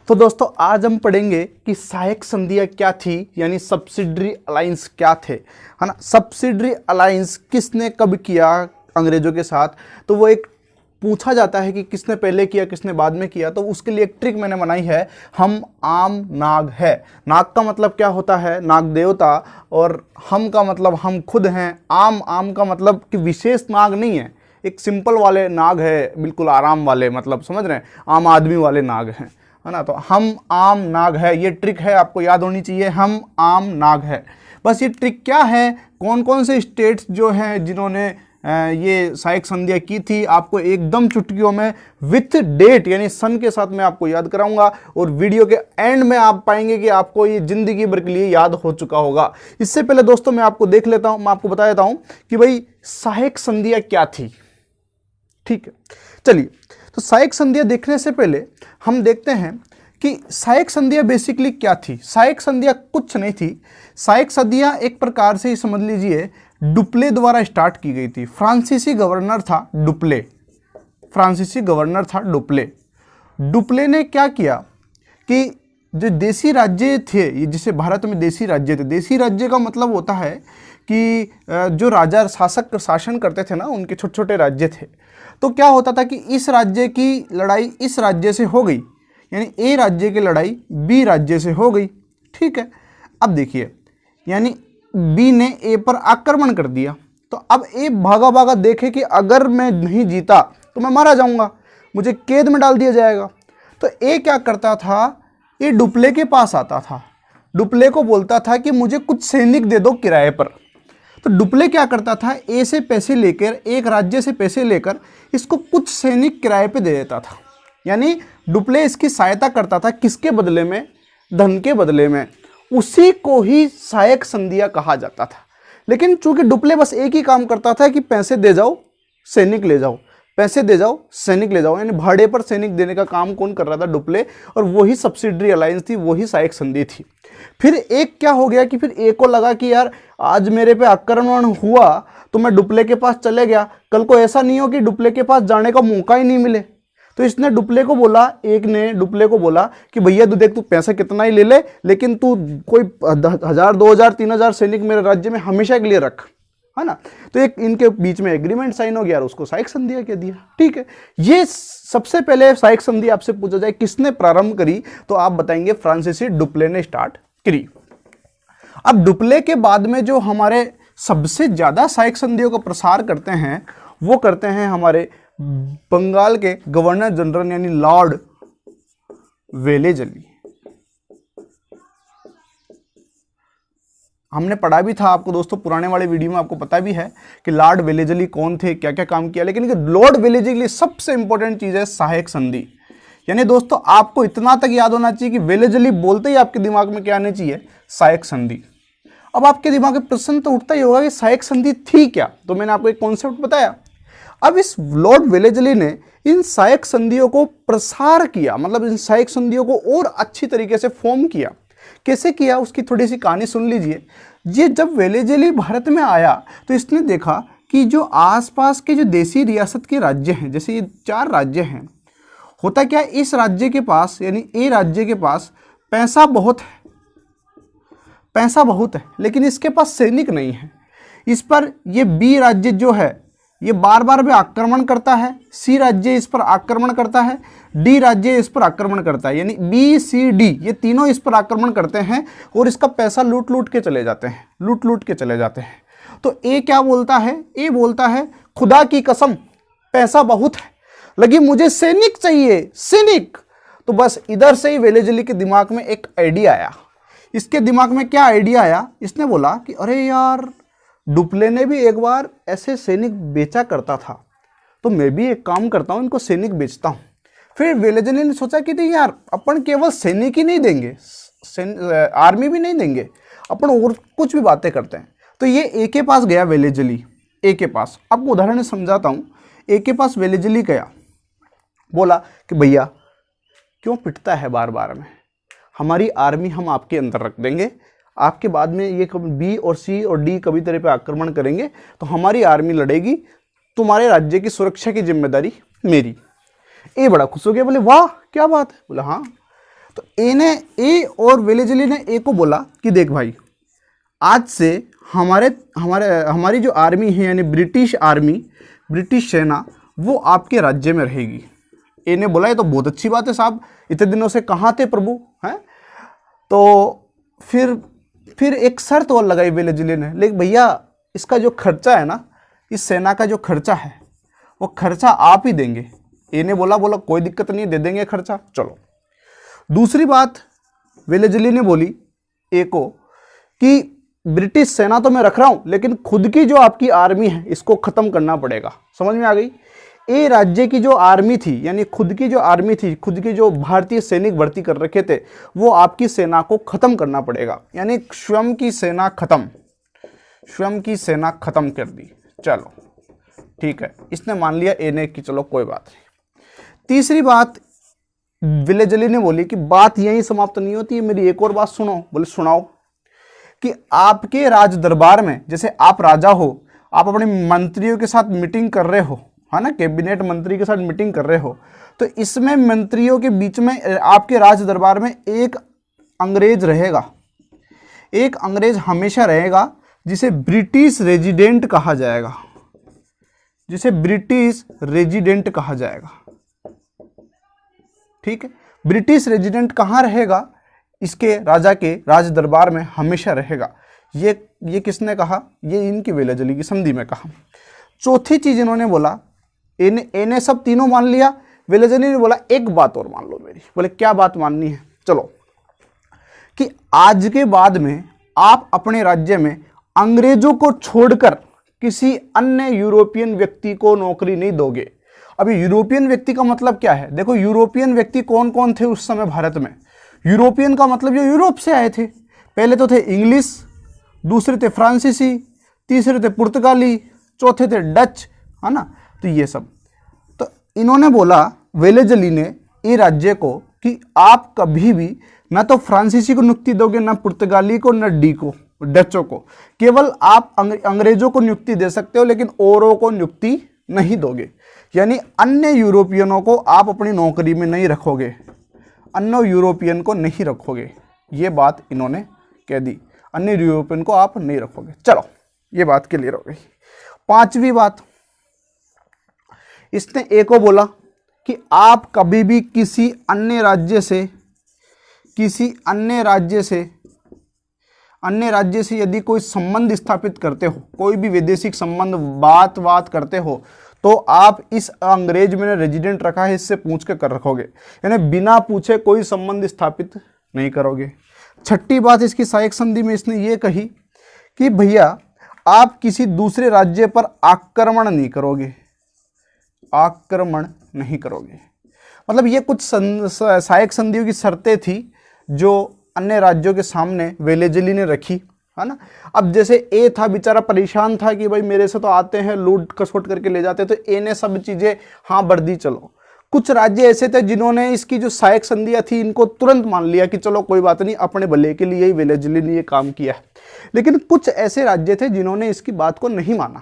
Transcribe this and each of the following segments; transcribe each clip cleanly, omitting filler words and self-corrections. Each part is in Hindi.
तो दोस्तों आज हम पढ़ेंगे कि सहायक संधियां क्या थी, यानी सब्सिडरी अलायंस क्या थे, है ना। सब्सिडरी अलायंस किसने कब किया अंग्रेजों के साथ, तो वो एक पूछा जाता है कि किसने पहले किया किसने बाद में किया। तो उसके लिए एक ट्रिक मैंने बनाई है, हम आम नाग है। नाग का मतलब क्या होता है, नाग देवता, और हम का मतलब हम खुद हैं। आम का मतलब कि विशेष नाग नहीं है, एक सिंपल वाले नाग है, बिल्कुल आराम वाले, मतलब समझ रहे हैं, आम आदमी वाले नाग हैं, है ना। तो हम आम नाग है, ये ट्रिक है, आपको याद होनी चाहिए, हम आम नाग है। बस ये ट्रिक क्या है, कौन कौन से स्टेट्स जो हैं जिन्होंने ये सहायक संधियां की थी, आपको एकदम चुटकियों में विथ डेट यानी सन के साथ मैं आपको याद कराऊंगा, और वीडियो के एंड में आप पाएंगे कि आपको ये जिंदगी भर के लिए याद हो चुका होगा। इससे पहले दोस्तों मैं आपको बता देता हूं कि भाई सहायक संधियां क्या थी। ठीक है, चलिए, तो सहायक संधियां देखने से पहले हम देखते हैं कि सहायक संधियां बेसिकली क्या थी। सहायक संधियां कुछ नहीं थी। सहायक संधियां एक प्रकार से ही समझ लीजिए डुप्ले द्वारा स्टार्ट की गई थी। फ्रांसीसी गवर्नर था डुप्ले, डुप्ले ने क्या किया कि जो देसी राज्य थे, ये जिसे भारत में देसी राज्य थे, देसी राज्य का मतलब होता है कि जो राजा शासन करते थे ना, उनके छोटे छोटे राज्य थे। तो क्या होता था कि इस राज्य की लड़ाई इस राज्य से हो गई, यानी ए राज्य की लड़ाई बी राज्य से हो गई। ठीक है, अब देखिए, यानी बी ने ए पर आक्रमण कर दिया, तो अब ए भागा भागा देखे कि अगर मैं नहीं जीता तो मैं मारा जाऊंगा, मुझे कैद में डाल दिया जाएगा। तो ए क्या करता था, ये डुप्ले के पास आता था, डुप्ले को बोलता था कि मुझे कुछ सैनिक दे दो किराए पर। तो डुप्ले क्या करता था, ए से पैसे लेकर, एक राज्य से पैसे लेकर इसको कुछ सैनिक किराए पे दे देता था। यानी डुप्ले इसकी सहायता करता था, किसके बदले में, धन के बदले में। उसी को ही सहायक संधियां कहा जाता था। लेकिन चूंकि डुप्ले बस एक ही काम करता था कि पैसे दे जाओ सैनिक ले जाओ, पैसे दे जाओ सैनिक ले जाओ, यानी भाड़े पर सैनिक देने का काम कौन कर रहा था, डुप्ले। और वही सब्सिडरी अलायंस थी, वही सहायक संधि थी। फिर एक क्या हो गया कि फिर एक को लगा कि यार आज मेरे पे आक्रमण हुआ तो मैं डुप्ले के पास चले गया, कल को ऐसा नहीं हो कि डुप्ले के पास जाने का मौका ही नहीं मिले। तो इसने डुप्ले को बोला, एक ने डुप्ले को बोला कि भैया तू देख, तू पैसा कितना ही ले ले, लेकिन तू कोई 1000 2000 3000 सैनिक मेरे राज्य में हमेशा के लिए रख, है ना। तो एक इनके बीच में एग्रीमेंट साइन हो गया और उसको सहायक संधियां कह दिया। ठीक है, ये सबसे पहले सहायक संधि आपसे पूछा जाए किसने प्रारंभ करी, तो आप बताएंगे फ्रांसीसी डुप्ले ने स्टार्ट करी। अब डुप्ले के बाद में जो हमारे सबसे ज्यादा सहायक संधियों का प्रसार करते हैं, वो करते हैं हमारे बंगाल के गवर्नर जनरल यानी लॉर्ड वेलेजली। हमने पढ़ा भी था आपको दोस्तों, पुराने वाले वीडियो में आपको पता भी है कि लॉर्ड वेलेजली कौन थे, क्या क्या काम किया। लेकिन लॉर्ड वेलेजली सबसे इंपॉर्टेंट चीज है सहायक संधि। यानी दोस्तों आपको इतना तक याद होना चाहिए कि वेलेजली बोलते ही आपके दिमाग में क्या आना चाहिए, सहायक संधि। अब आपके दिमाग में प्रश्न तो उठता ही होगा कि सहायक संधि थी क्या, तो मैंने आपको एक कॉन्सेप्ट बताया। अब इस लॉर्ड वेलेजली ने इन सहायक संधियों को प्रसार किया, मतलब इन सहायक संधियों को और अच्छी तरीके से फॉर्म किया। कैसे किया, उसकी थोड़ी सी कहानी सुन लीजिए। ये जब वेलेजली भारत में आया तो इसने देखा कि जो आसपास के जो देसी रियासत के राज्य हैं, जैसे ये 4 राज्य हैं, होता क्या, इस राज्य के पास यानी ए राज्य के पास पैसा बहुत है, लेकिन इसके पास सैनिक नहीं है। इस पर ये बी राज्य जो है ये बार बार भी आक्रमण करता है, सी राज्य इस पर आक्रमण करता है, डी राज्य इस पर आक्रमण करता है, यानी बी सी डी ये तीनों इस पर आक्रमण करते हैं और इसका पैसा लूट लूट के चले जाते हैं। तो ए क्या बोलता है, ए बोलता है खुदा की कसम पैसा बहुत है, लगी मुझे सैनिक चाहिए, सैनिक। तो बस इधर से ही वेलेजली के दिमाग में एक आइडिया आया। इसके दिमाग में क्या आइडिया आया, इसने बोला कि अरे यार डुप्ले ने भी एक बार ऐसे सैनिक बेचा करता था, तो मैं भी एक काम करता हूं, इनको सैनिक बेचता हूं। फिर वेलेजली ने सोचा कि नहीं यार, अपन केवल सैनिक ही नहीं देंगे, आर्मी भी नहीं देंगे, अपन और कुछ भी बातें करते हैं। तो ये ए के पास गया वेलेजली, ए के पास, आपको उदाहरण समझाता हूं। ए के पास वेलेजली गया, बोला कि भैया क्यों पिटता है बार बार में, हमारी आर्मी हम आपके अंदर रख देंगे, आपके बाद में ये बी और सी और डी कभी तरह पे आक्रमण करेंगे तो हमारी आर्मी लड़ेगी, तुम्हारे राज्य की सुरक्षा की जिम्मेदारी मेरी। ए बड़ा खुश हो गया, बोले वाह क्या बात है, बोला हाँ। तो ए और वेलेजली ने ए को बोला कि देख भाई, आज से हमारी जो आर्मी है यानी ब्रिटिश आर्मी, ब्रिटिश सेना, वो आपके राज्य में रहेगी। ए ने बोला ये तो बहुत अच्छी बात है साहब, इतने दिनों से कहाँ थे प्रभु, हैं। तो फिर एक शर्त और लगाई वेलेजली ने, लेकिन भैया इसका जो खर्चा है ना, इस सेना का जो खर्चा है वो खर्चा आप ही देंगे। ए ने बोला कोई दिक्कत नहीं, दे देंगे खर्चा, चलो। दूसरी बात वेलेजली ने बोली ए को कि ब्रिटिश सेना तो मैं रख रहा हूं, लेकिन खुद की जो आपकी आर्मी है इसको खत्म करना पड़ेगा। समझ में आ गई। ए राज्य की जो आर्मी थी, यानी खुद की जो आर्मी थी, खुद की जो भारतीय सैनिक भर्ती कर रखे थे, वो आपकी सेना को खत्म करना पड़ेगा, यानी स्वयं की सेना खत्म कर दी। चलो ठीक है, इसने मान लिया ए ने कि चलो कोई बात नहीं। तीसरी बात वेलेजली ने बोली कि बात यहीं समाप्त नहीं होती है, मेरी एक और बात सुनो। बोले सुनाओ। कि आपके राज दरबार में, जैसे आप राजा हो, आप अपने मंत्रियों के साथ मीटिंग कर रहे हो, है ना, कैबिनेट मंत्री के साथ मीटिंग कर रहे हो, तो इसमें मंत्रियों के बीच में आपके राज दरबार में एक अंग्रेज रहेगा, एक अंग्रेज हमेशा रहेगा, जिसे ब्रिटिश रेजिडेंट कहा जाएगा, ठीक है। ब्रिटिश रेजिडेंट कहाँ रहेगा? इसके राजा के राज दरबार में हमेशा रहेगा। ये किसने कहा? ये इनकी वेलेजली की संधि में कहा। चौथी चीज इन्होंने बोला, ए ने सब तीनों मान लिया, वेलेजली ने बोला एक बात और मान लो मेरी। बोले क्या बात माननी है? चलो, कि आज के बाद में आप अपने राज्य में अंग्रेजों को छोड़कर किसी अन्य यूरोपियन व्यक्ति को नौकरी नहीं दोगे। अभी यूरोपियन व्यक्ति का मतलब क्या है? देखो, यूरोपियन व्यक्ति कौन कौन थे उस समय भारत में? यूरोपियन का मतलब जो यूरोप से आए थे। पहले तो थे इंग्लिश, दूसरे थे फ्रांसीसी, तीसरे थे पुर्तगाली, चौथे थे डच, है ना। तो ये सब, तो इन्होंने बोला, वेलेजली ने ये राज्य को, कि आप कभी भी ना तो फ्रांसीसी को नियुक्ति दोगे, ना पुर्तगाली को, ना डचों को। केवल आप अंग्रेजों को नियुक्ति दे सकते हो, लेकिन औरों को नियुक्ति नहीं दोगे। यानी अन्य यूरोपियनों को आप अपनी नौकरी में नहीं रखोगे, अन्य यूरोपियन को नहीं रखोगे। ये बात इन्होंने कह दी, अन्य यूरोपियन को आप नहीं रखोगे। चलो, ये बात क्लियर हो गई। पांचवी बात, इसने ए को बोला कि आप कभी भी किसी अन्य राज्य से यदि कोई संबंध स्थापित करते हो, कोई भी वैदेशिक संबंध बात करते हो, तो आप इस अंग्रेज में रेजिडेंट रखा है इससे पूछ के कर रखोगे, यानी बिना पूछे कोई संबंध स्थापित नहीं करोगे। छठी बात इसकी सहायक संधि में इसने ये कही कि भैया आप किसी दूसरे राज्य पर आक्रमण नहीं करोगे। मतलब ये कुछ सहायक संधियों की शर्तें थी जो अन्य राज्यों के सामने वेलेजली ने रखी, है ना। अब जैसे ए था, बेचारा परेशान था कि भाई मेरे से तो आते हैं, लूट खसोट करके ले जाते, तो ए ने सब चीजें हाँ बढ़ दी। चलो, कुछ राज्य ऐसे थे जिन्होंने इसकी जो सहायक संधियां थी इनको तुरंत मान लिया कि चलो कोई बात नहीं, अपने भले के लिए ही वेलेजली ने ये काम किया है। लेकिन कुछ ऐसे राज्य थे जिन्होंने इसकी बात को नहीं माना,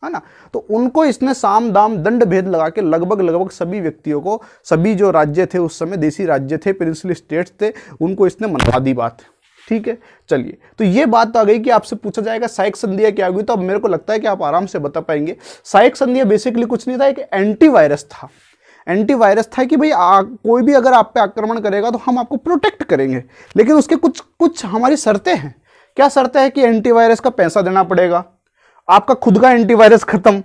है ना। तो उनको इसने साम दाम दंड भेद लगा के लगभग सभी व्यक्तियों को, सभी जो राज्य थे उस समय, देसी राज्य थे, प्रिंसली स्टेट्स थे, उनको इसने मनवा दी बात। ठीक है, चलिए, तो ये बात आ गई कि आपसे पूछा जाएगा सहायक संधियां क्या हुई, तो अब मेरे को लगता है कि आप आराम से बता पाएंगे। सहायक संधियां बेसिकली कुछ नहीं था, एक एंटीवायरस था कि भाई कोई भी अगर आप पे आक्रमण करेगा तो हम आपको प्रोटेक्ट करेंगे, लेकिन उसके कुछ हमारी शर्तें हैं। क्या शर्तें हैं? कि एंटीवायरस का पैसा देना पड़ेगा, आपका खुद का एंटीवायरस खत्म।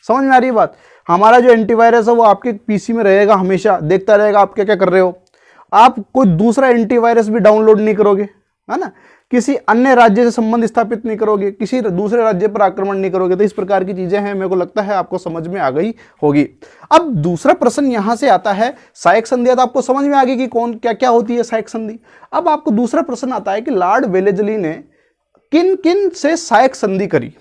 समझ में आ रही है बात? हमारा जो एंटीवायरस है वो आपके पीसी में रहेगा, हमेशा देखता रहेगा आप क्या क्या कर रहे हो। आप कोई दूसरा एंटीवायरस भी डाउनलोड नहीं करोगे, है ना। किसी अन्य राज्य से संबंध स्थापित नहीं करोगे, किसी दूसरे राज्य पर आक्रमण नहीं करोगे। तो इस प्रकार की चीजें हैं, मेरे को लगता है आपको समझ में आ गई होगी। अब दूसरा प्रश्न यहां से आता है, सहायक संधियां तो आपको समझ में आ गई कि कौन क्या क्या होती है सहायक संधि। अब आपको दूसरा प्रश्न आता है कि लॉर्ड वेलेजली ने किन किन से सहायक संधि करी,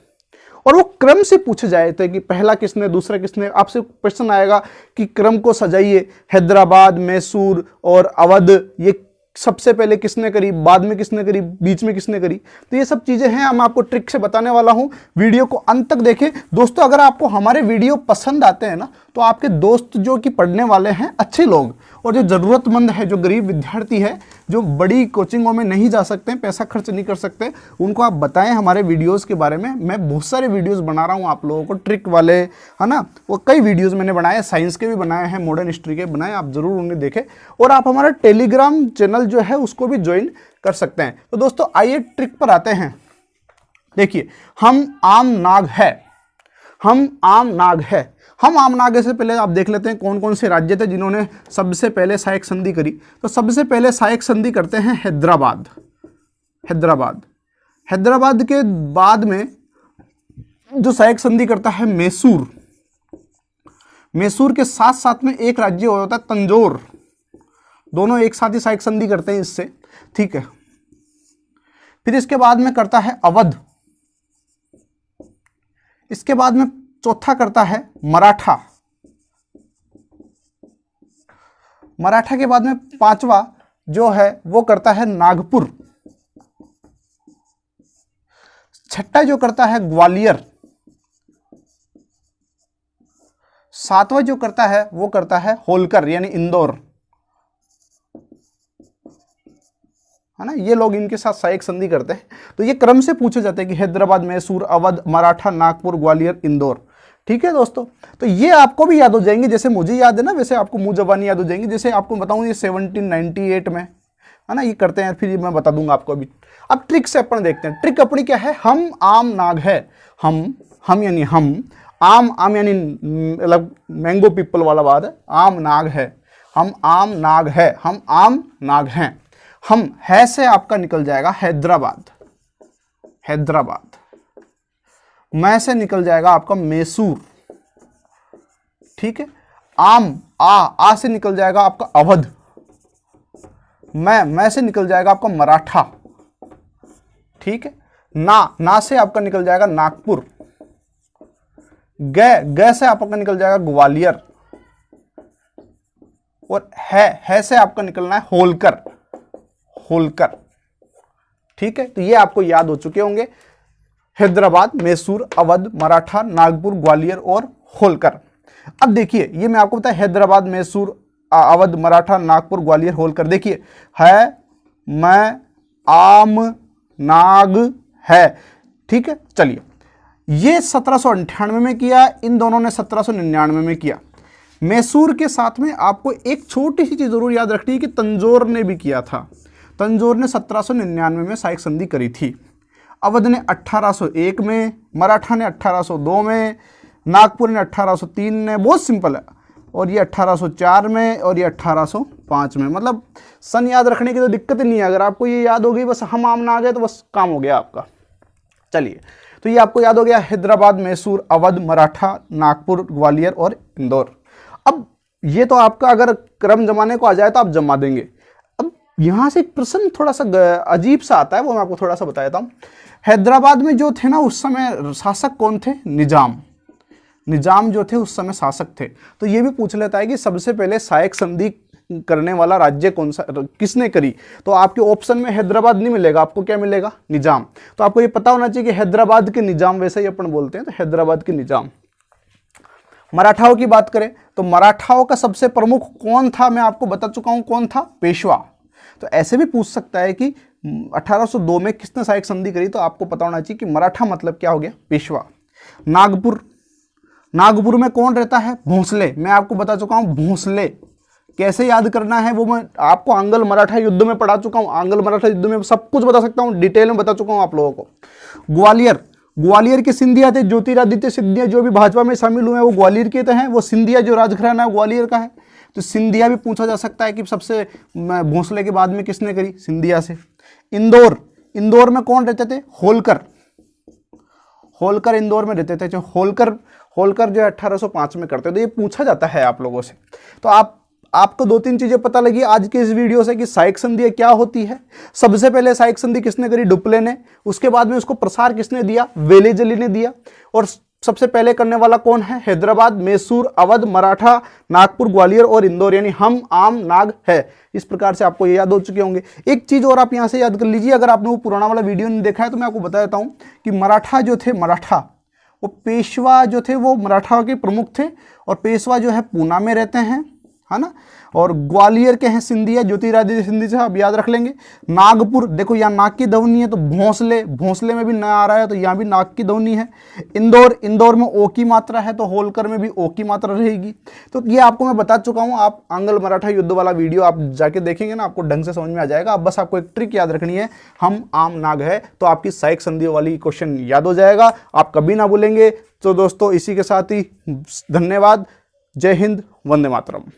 और वो क्रम से पूछे जाए थे कि पहला किसने, दूसरा किसने। आपसे प्रश्न आएगा कि क्रम को सजाइए, हैदराबाद, मैसूर और अवध, ये सबसे पहले किसने करी, बाद में किसने करी, बीच में किसने करी। तो ये सब चीजें हैं, हम आपको ट्रिक से बताने वाला हूं। वीडियो को अंत तक देखें दोस्तों। अगर आपको हमारे वीडियो पसंद आते हैं ना, तो आपके दोस्त जो कि पढ़ने वाले हैं अच्छे लोग, और जो ज़रूरतमंद है, जो गरीब विद्यार्थी है, जो बड़ी कोचिंगों में नहीं जा सकते, पैसा खर्च नहीं कर सकते, उनको आप बताएं हमारे वीडियोस के बारे में। मैं बहुत सारे वीडियोस बना रहा हूँ आप लोगों को, ट्रिक वाले, है ना, वो कई वीडियोस मैंने बनाए, साइंस के भी बनाए हैं, मॉडर्न हिस्ट्री के बनाए, आप ज़रूर उन्हें देखें। और आप हमारा टेलीग्राम चैनल जो है उसको भी ज्वाइन कर सकते हैं। तो दोस्तों आइए ट्रिक पर आते हैं। देखिए, हम आम नाग है, हम आम नाग है। हम आम नाग से पहले आप देख लेते हैं कौन कौन से राज्य थे जिन्होंने सबसे पहले सहायक संधि करी। तो सबसे पहले सहायक संधि करते हैं हैदराबाद। हैदराबाद हैदराबाद के बाद में जो सहायक संधि करता है मैसूर। मैसूर के साथ साथ में एक राज्य होता है तंजौर। दोनों एक साथ ही सहायक संधि करते हैं इससे, ठीक है। फिर इसके बाद में करता है अवध। इसके बाद में चौथा करता है मराठा। मराठा के बाद में पांचवा जो है वो करता है नागपुर। छठा जो करता है ग्वालियर। सातवां जो करता है वो करता है होलकर यानी इंदौर, है ना। ये लोग इनके साथ सहायक संधि करते हैं। तो ये क्रम से पूछे जाते हैं कि हैदराबाद, मैसूर, अवध, मराठा, नागपुर, ग्वालियर, इंदौर, ठीक है दोस्तों। तो ये आपको भी याद हो जाएंगे, जैसे मुझे याद है ना, वैसे आपको मुंह जबानी याद हो जाएंगे। जैसे आपको बताऊं ये 1798 में, है ना, ये करते हैं, फिर मैं बता दूंगा आपको अभी। अब ट्रिक से अपन देखते हैं। ट्रिक अपनी क्या है, हम आम नाग है। हम यानी हम, आम यानी मतलब मैंगो पीपल वाला बात है, आम नाग है, हम आम नाग है, हम आम नाग हैं। हम है से आपका निकल जाएगा हैदराबाद, हैदराबाद। मैं से निकल जाएगा आपका मैसूर, ठीक है। आम, आ से निकल जाएगा आपका अवध। मैं से निकल जाएगा आपका मराठा, ठीक है। ना से आपका निकल जाएगा नागपुर। ग से आपका निकल जाएगा ग्वालियर। और है से आपका निकलना है होलकर, होलकर, ठीक है। तो ये आपको याद हो चुके होंगे, हैदराबाद, मैसूर, अवध, मराठा, नागपुर, ग्वालियर और होलकर। अब देखिए, ये मैं आपको बताया हैदराबाद, मैसूर, अवध, मराठा, नागपुर, ग्वालियर, होलकर। देखिए, है, मैं, आम, नाग, है, ठीक है। चलिए, ये 1798 में किया, इन दोनों ने 1799 में किया। मैसूर के साथ में आपको एक छोटी सी चीज जरूर याद रखनी है कि तंजौर ने भी किया था। तंजौर ने 1799 में सहायक संधि करी थी। अवध ने 1801 में, मराठा ने 1802 में, नागपुर ने 1803 में, बहुत सिंपल है। और ये 1804 में और ये 1805 में। मतलब सन याद रखने की तो दिक्कत ही नहीं है, अगर आपको ये याद हो गई बस, हम आम ना आ गए तो बस काम हो गया आपका। चलिए, तो ये आपको याद हो गया, हैदराबाद, मैसूर, अवध, मराठा, नागपुर, ग्वालियर और इंदौर। अब ये तो आपका अगर क्रम जमाने को आ जाए तो आप जमा देंगे। अब यहां से एक प्रश्न थोड़ा सा अजीब सा आता है, वो मैं आपको थोड़ा सा बता देता हूँ। हैदराबाद में जो थे ना उस समय शासक कौन थे, निजाम। निजाम जो थे उस समय शासक थे। तो ये भी पूछ लेता है कि सबसे पहले सहायक संधि करने वाला राज्य कौन सा, किसने करी। तो आपके ऑप्शन में हैदराबाद नहीं मिलेगा, आपको क्या मिलेगा, निजाम। तो आपको ये पता होना चाहिए कि हैदराबाद के निजाम, वैसे ही अपन बोलते हैं, तो हैदराबाद के निजाम। मराठाओं की बात करें तो मराठाओं का सबसे प्रमुख कौन था, मैं आपको बता चुका हूं कौन था, पेशवा। तो ऐसे भी पूछ सकता है कि 1802 में किसने सहायक संधि करी, तो आपको पता होना चाहिए कि मराठा मतलब क्या हो गया, पेशवा। नागपुर, नागपुर में कौन रहता है, भोंसले। मैं आपको बता चुका हूं भोंसले कैसे याद करना है, वो मैं आपको आंग्ल मराठा युद्ध में पढ़ा चुका हूं। आंग्ल मराठा युद्ध में सब कुछ बता सकता हूं, डिटेल में बता चुका हूं आप लोगों को। ग्वालियर, ग्वालियर के सिंधिया थे, ज्योतिरादित्य सिंधिया जो भी भाजपा में शामिल हुए हैं वो ग्वालियर के तो हैं। वो सिंधिया जो राजघराना है ग्वालियर का है। तो सिंधिया भी पूछा जा सकता है कि सबसे भोंसले के बाद में किसने करी, सिंधिया से। इंदौर, इंदौर में कौन रहते थे, होलकर। होलकर इंदौर में रहते थे। जो होलकर जो 1805 में करते थे। तो ये पूछा जाता है आप लोगों से। तो आपको दो तीन चीजें पता लगी आज के इस वीडियो से कि सहायक संधि क्या होती है। सबसे पहले सहायक संधि किसने करी, डुप्ले ने। उसके बाद में उसको प्रसार किसने दिया, वेलेजली ने दिया। और सबसे पहले करने वाला कौन है, हैदराबाद, मैसूर, अवध, मराठा, नागपुर, ग्वालियर और इंदौर, यानी हम आम नाग है। इस प्रकार से आपको ये याद हो चुके होंगे। एक चीज और आप यहां से याद कर लीजिए, अगर आपने वो पुराना वाला वीडियो नहीं देखा है तो मैं आपको बता देता हूं कि मराठा जो थे, मराठा वो पेशवा जो थे वो मराठा के प्रमुख थे। और पेशवा जो है पूना में रहते हैं, है ना। और ग्वालियर के हैं सिंधिया, ज्योतिरादित्य सिंधिया साहब, याद रख लेंगे। नागपुर, देखो यहाँ नाक की ध्वनि है तो भोंसले, भोंसले में भी न आ रहा है तो यहाँ भी नाक की ध्वनि है। इंदौर, इंदौर में ओ की मात्रा है तो होलकर में भी ओ की मात्रा रहेगी। तो ये आपको मैं बता चुका हूँ, आप आंग्ल मराठा युद्ध वाला वीडियो आप जाके देखेंगे ना, आपको ढंग से समझ में आ जाएगा। अब बस आपको एक ट्रिक याद रखनी है, हम आम नाग है, तो आपकी सहायक संधियों वाली क्वेश्चन याद हो जाएगा, आप कभी ना भूलेंगे। तो दोस्तों इसी के साथ ही धन्यवाद, जय हिंद, वंदे मातरम।